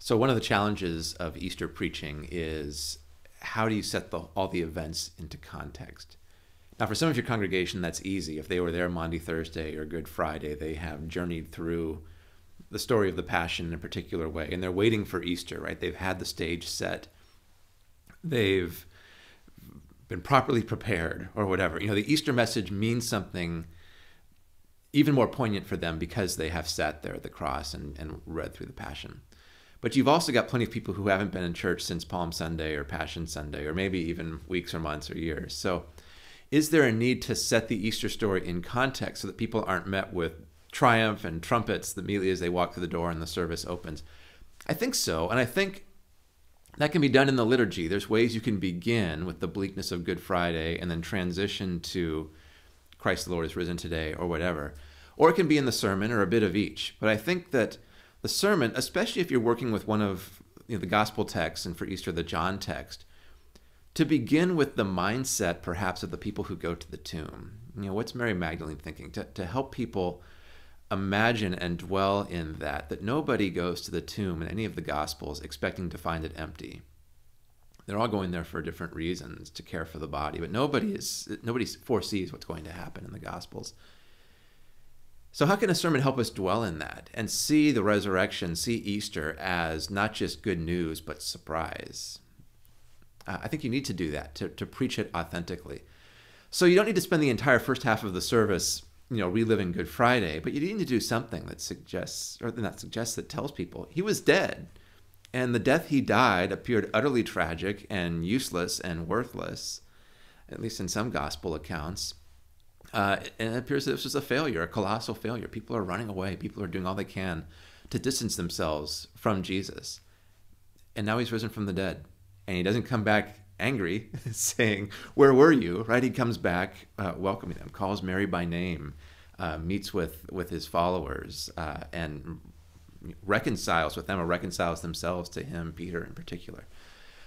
So one of the challenges of Easter preaching is how do you set all the events into context? Now, for some of your congregation, that's easy. If they were there Maundy, Thursday, or Good Friday, they have journeyed through the story of the Passion in a particular way, and they're waiting for Easter, right? They've had the stage set. They've been properly prepared or whatever. You know, the Easter message means something even more poignant for them because they have sat there at the cross and read through the Passion. But you've also got plenty of people who haven't been in church since Palm Sunday or Passion Sunday, or maybe even weeks or months or years. So is there a need to set the Easter story in context so that people aren't met with triumph and trumpets immediately as they walk through the door and the service opens? I think so. And I think that can be done in the liturgy. There's ways you can begin with the bleakness of Good Friday and then transition to Christ the Lord is risen today or whatever. Or it can be in the sermon or a bit of each. But I think that the sermon, especially if you're working with one of the gospel texts, and for Easter, the John text, to begin with the mindset perhaps of the people who go to the tomb. What's Mary Magdalene thinking? To help people imagine and dwell in that nobody goes to the tomb in any of the gospels expecting to find it empty. They're all going there for different reasons, to care for the body, but nobody foresees what's going to happen in the gospels. So how can a sermon help us dwell in that and see the resurrection, see Easter as not just good news, but surprise? I think you need to do that, to preach it authentically. So you don't need to spend the entire first half of the service, reliving Good Friday, but you need to do something that that tells people he was dead, and the death he died appeared utterly tragic and useless and worthless, at least in some gospel accounts. And it appears that this was a failure, a colossal failure. People are running away. People are doing all they can to distance themselves from Jesus. And now he's risen from the dead. And he doesn't come back angry, saying, "Where were you?" Right? He comes back welcoming them, calls Mary by name, meets with his followers, and reconciles with them, or reconciles themselves to him, Peter in particular.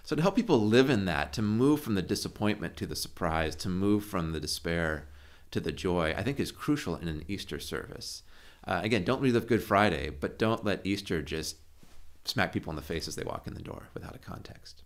So to help people live in that, to move from the disappointment to the surprise, to move from the despair to the joy, I think is crucial in an Easter service. Again, don't relive Good Friday, but don't let Easter just smack people in the face as they walk in the door without a context.